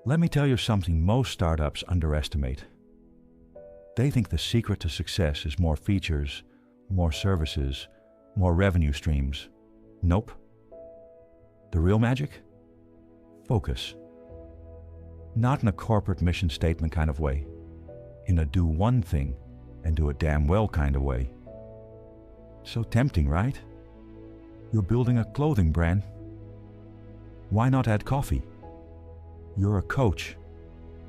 Let me tell you something most startups underestimate. They think the secret to success is more features, more services, more revenue streams. Nope. The real magic? Focus. Not in a corporate mission statement kind of way. In a do one thing and do it damn well kind of way. So tempting, right? You're building a clothing brand. Why not add coffee? You're a coach.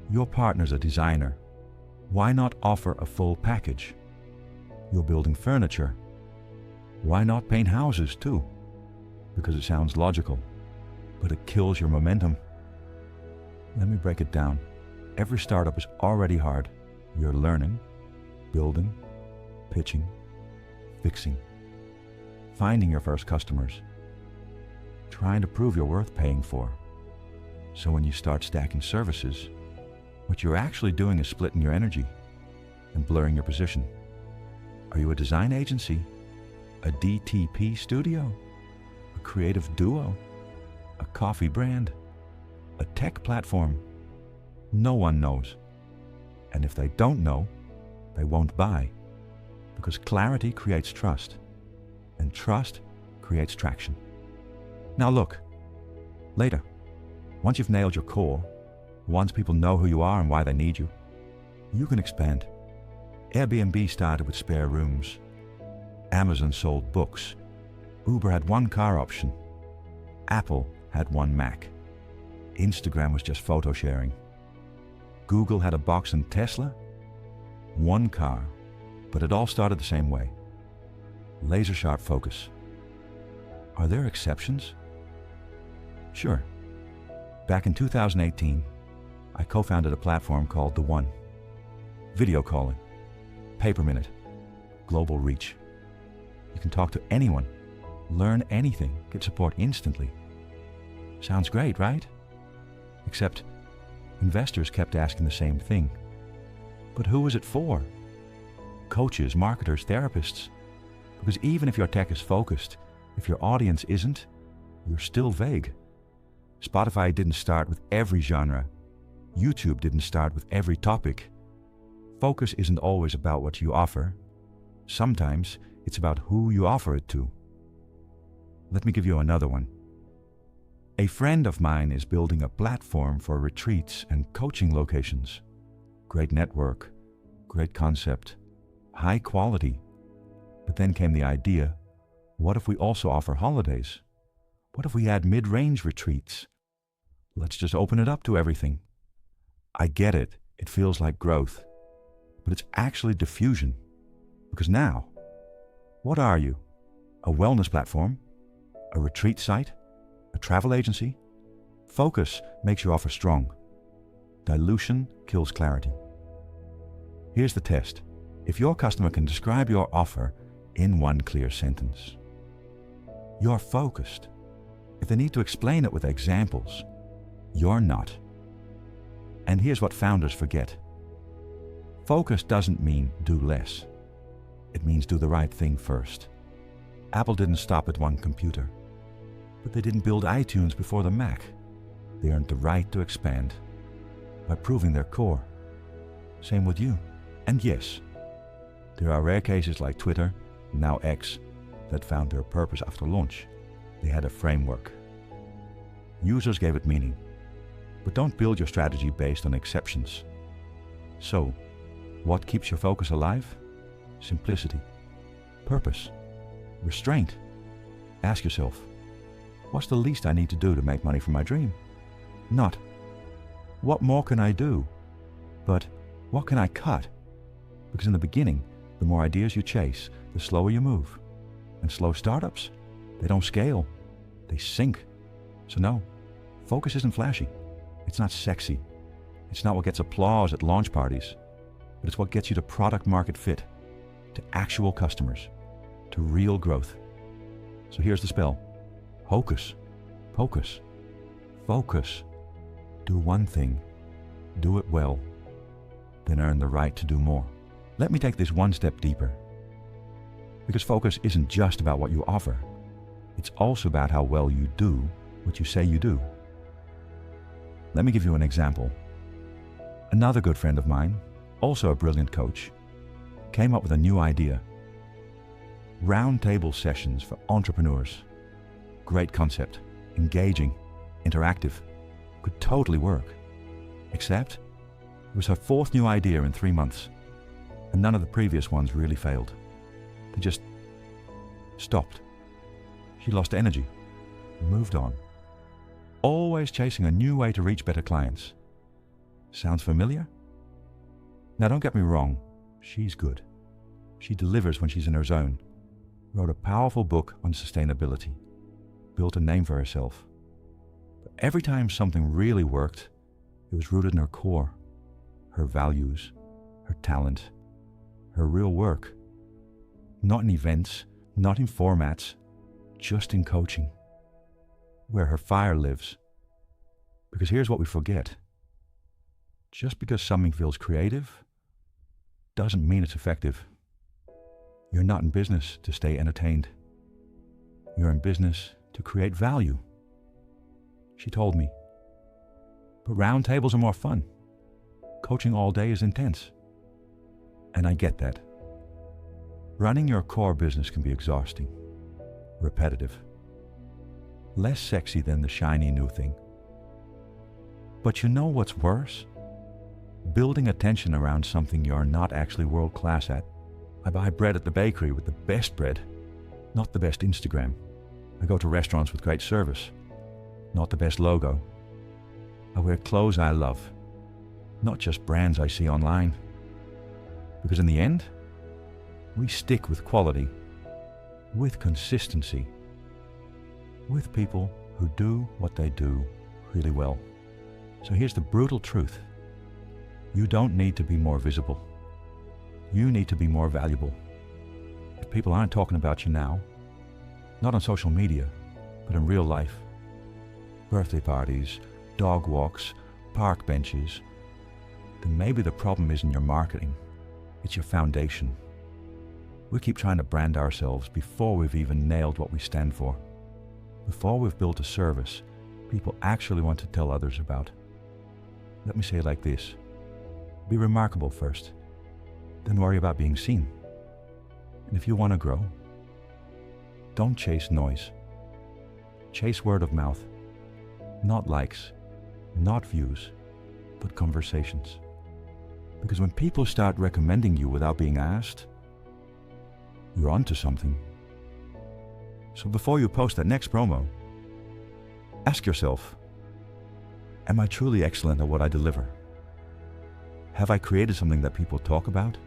Your partner's a designer. Why not offer a full package? You're building furniture. Why not paint houses too? Because it sounds logical, but it kills your momentum. Let me break it down. Every startup is already hard. You're learning, building, pitching, fixing, finding your first customers, trying to prove you're worth paying for. So when you start stacking services, what you're actually doing is splitting your energy and blurring your position. Are you a design agency? A DTP studio? A creative duo? A coffee brand? A tech platform? No one knows. And if they don't know, they won't buy. Because clarity creates trust, and trust creates traction. Now look, later, once you've nailed your core, once people know who you are and why they need you, you can expand. Airbnb started with spare rooms. Amazon sold books. Uber had one car option. Apple had one Mac. Instagram was just photo sharing. Google had a box, and Tesla? One car. But it all started the same way. Laser-sharp focus. Are there exceptions? Sure. Back in 2018, I co-founded a platform called The One. Video calling, pay-per-minute, global reach. You can talk to anyone, learn anything, get support instantly. Sounds great, right? Except investors kept asking the same thing. But who is it for? Coaches, marketers, therapists. Because even if your tech is focused, if your audience isn't, you're still vague. Spotify didn't start with every genre. YouTube didn't start with every topic. Focus isn't always about what you offer. Sometimes it's about who you offer it to. Let me give you another one. A friend of mine is building a platform for retreats and coaching locations. Great network, great concept, high quality. But then came the idea, what if we also offer holidays? What if we add mid-range retreats? Let's just open it up to everything. I get it, it feels like growth, but it's actually diffusion. Because now, what are you? A wellness platform? A retreat site? A travel agency? Focus makes your offer strong. Dilution kills clarity. Here's the test. If your customer can describe your offer in one clear sentence, you're focused. If they need to explain it with examples, you're not. And here's what founders forget. Focus doesn't mean do less. It means do the right thing first. Apple didn't stop at one computer, but they didn't build iTunes before the Mac. They earned the right to expand by proving their core. Same with you. And yes, there are rare cases like Twitter, now X, that found their purpose after launch. They had a framework. Users gave it meaning. But don't build your strategy based on exceptions. So, what keeps your focus alive? Simplicity, purpose, restraint. Ask yourself, what's the least I need to do to make money from my dream? Not, what more can I do? But, what can I cut? Because in the beginning, the more ideas you chase, the slower you move. And slow startups, they don't scale, they sink. So no, focus isn't flashy. It's not sexy. It's not what gets applause at launch parties. But it's what gets you to product market fit, to actual customers, to real growth. So here's the spell. Hocus, pocus, focus. Do one thing, do it well, then earn the right to do more. Let me take this one step deeper. Because focus isn't just about what you offer. It's also about how well you do what you say you do. Let me give you an example. Another good friend of mine, also a brilliant coach, came up with a new idea. Roundtable sessions for entrepreneurs. Great concept, engaging, interactive, could totally work. Except, it was her fourth new idea in 3 months, and none of the previous ones really failed. They just stopped. She lost energy, moved on. Always chasing a new way to reach better clients. Sounds familiar? Now don't get me wrong, she's good. She delivers when she's in her zone. Wrote a powerful book on sustainability. Built a name for herself. But every time something really worked, it was rooted in her core, her values, her talent, her real work. Not in events, not in formats, just in coaching, where her fire lives. Because here's what we forget. Just because something feels creative doesn't mean it's effective. You're not in business to stay entertained. You're in business to create value. She told me. But round tables are more fun. Coaching all day is intense. And I get that. Running your core business can be exhausting, repetitive, less sexy than the shiny new thing. But you know what's worse? Building attention around something you're not actually world class at. I buy bread at the bakery with the best bread, not the best Instagram. I go to restaurants with great service, not the best logo. I wear clothes I love, not just brands I see online. Because in the end, we stick with quality, with consistency, with people who do what they do really well. So here's the brutal truth. You don't need to be more visible. You need to be more valuable. If people aren't talking about you now, not on social media, but in real life, birthday parties, dog walks, park benches, then maybe the problem isn't your marketing, it's your foundation. We keep trying to brand ourselves before we've even nailed what we stand for, before we've built a service people actually want to tell others about. Let me say it like this. Be remarkable first, then worry about being seen. And if you want to grow, don't chase noise. Chase word of mouth. Not likes, not views, but conversations. Because when people start recommending you without being asked, you're onto something. So before you post that next promo, ask yourself, am I truly excellent at what I deliver? Have I created something that people talk about?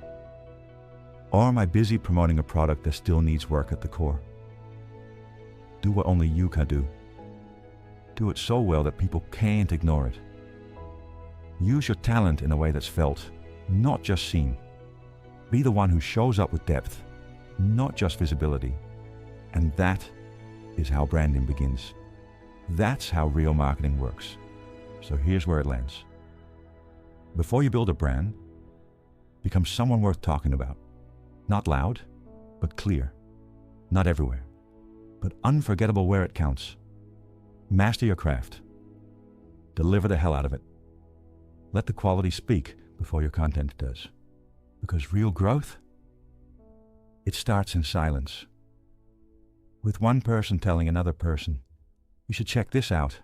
Or am I busy promoting a product that still needs work at the core? Do what only you can do. Do it so well that people can't ignore it. Use your talent in a way that's felt, not just seen. Be the one who shows up with depth, not just visibility. And that is how branding begins. That's how real marketing works. So here's where it lands. Before you build a brand, become someone worth talking about. Not loud, but clear. Not everywhere, but unforgettable where it counts. Master your craft. Deliver the hell out of it. Let the quality speak before your content does. Because real growth, it starts in silence. With one person telling another person, you should check this out.